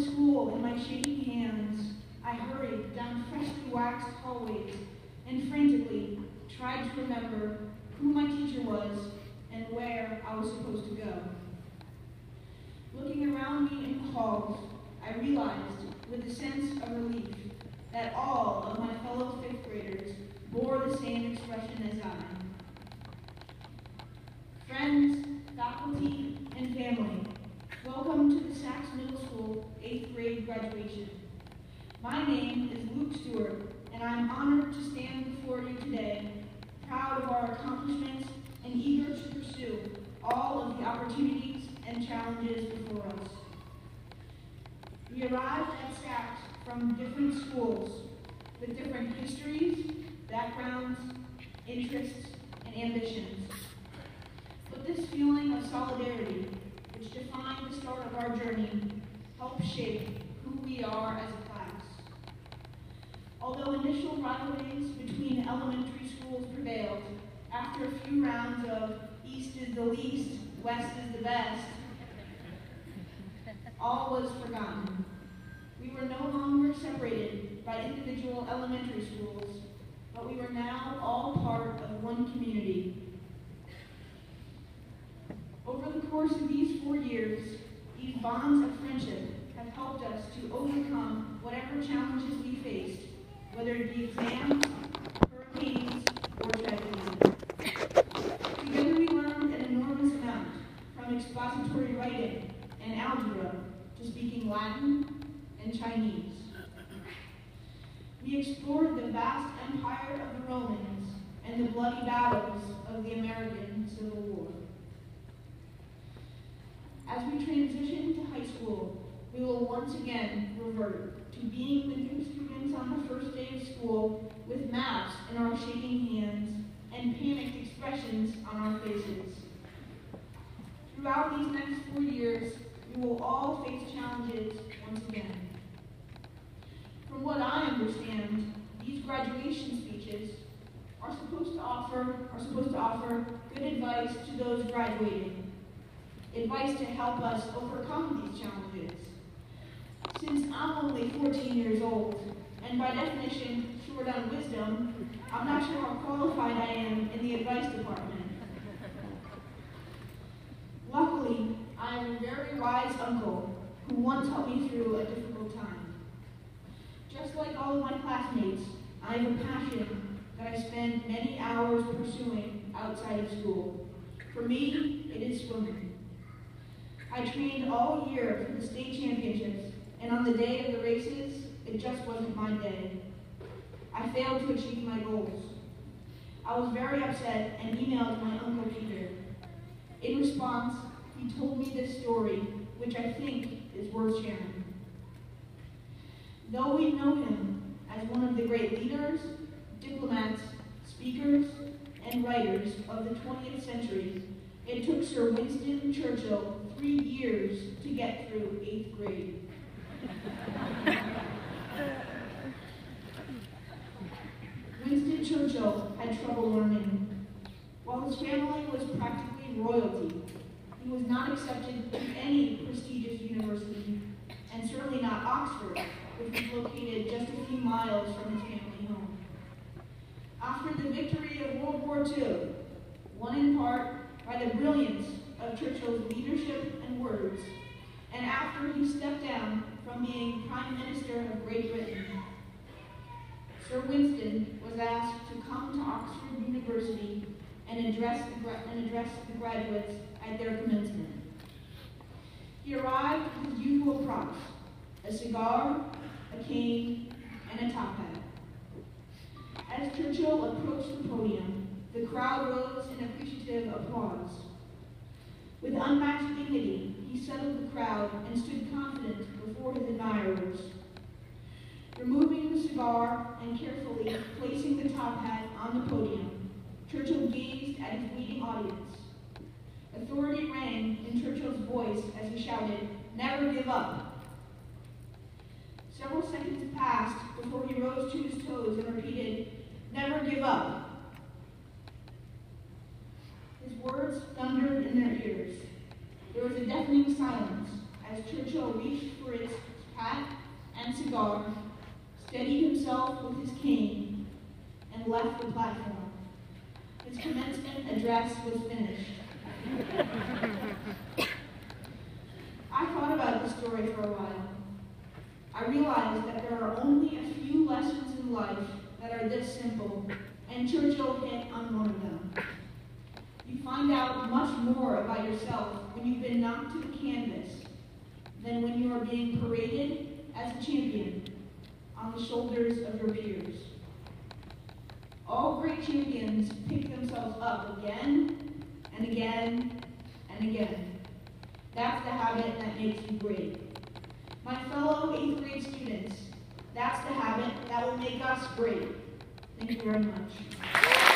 the school in my shaking hands, I hurried down freshly waxed hallways and frantically tried to remember who my teacher was and where I was supposed to go. Looking around me in the halls, I realized with a sense of relief that all of my fellow fifth graders bore the same expression as I. Friends, faculty, and family, welcome to the Saxe Middle School 8th grade graduation. My name is Stewart, and I am honored to stand before you today, proud of our accomplishments and eager to pursue all of the opportunities and challenges before us. We arrived at Saxe from different schools with different histories, backgrounds, interests, and ambitions. But this feeling of solidarity, which defined the start of our journey, helped shape who we are as a class. Although initial rivalries between elementary schools prevailed, after a few rounds of East is the least, West is the best, all was forgotten. We were no longer separated by individual elementary schools, but we were now all part of one community. Over the course of these 4 years, these bonds of friendship have helped us to overcome whatever challenges we faced, whether it be exams, hurricanes, or tragedies. Together we learned an enormous amount, from expository writing and algebra to speaking Latin and Chinese. We explored the vast empire of the Romans and the bloody battles of the American Civil War. As we transition to high school, we will once again revert to being the new students on the first day of school with maps in our shaking hands and panicked expressions on our faces. Throughout these next 4 years, we will all face challenges once again. From what I understand, these graduation speeches are supposed to offer good advice to those graduating, advice to help us overcome these challenges. Since I'm only 14 years old, and by definition short on wisdom, I'm not sure how qualified I am in the advice department. Luckily, I am a very wise uncle who once helped me through a difficult time. Just like all of my classmates, I have a passion that I spend many hours pursuing outside of school. For me, it is swimming. I trained all year for the state championships, and on the day of the races, it just wasn't my day. I failed to achieve my goals. I was very upset and emailed my Uncle Peter. In response, he told me this story, which I think is worth sharing. Though we know him as one of the great leaders, diplomats, speakers, and writers of the 20th century, it took Sir Winston Churchill 3 years to get through 8th grade. Winston Churchill had trouble learning. While his family was practically royalty, he was not accepted to any prestigious university, and certainly not Oxford, which was located just a few miles from his family home. After the victory of World War II, won in part by the brilliance of Churchill's leadership and words, and after he stepped down from being Prime Minister of Great Britain, Sir Winston was asked to come to Oxford University and address the graduates at their commencement. He arrived with his usual props: a cigar, a cane, and a top hat. As Churchill approached the podium, the crowd rose in appreciative applause. With unmatched dignity, he settled the crowd and stood confident before his admirers. Removing the cigar and carefully placing the top hat on the podium, Churchill gazed at his waiting audience. Authority rang in Churchill's voice as he shouted, "Never give up." Several seconds passed before he rose to his toes and repeated, "Never give up." His words thundered in their ears. There was a deafening silence as Churchill reached for his hat and cigar, steadied himself with his cane, and left the platform. His commencement address was finished. I thought about this story for a while. I realized that there are only a few lessons in life that are this simple, and Churchill hit on one of them. You find out much more about yourself when you've been knocked to the canvas than when you are being paraded as a champion on the shoulders of your peers. All great champions pick themselves up again and again and again. That's the habit that makes you great. My fellow 8th grade students, that's the habit that will make us great. Thank you very much.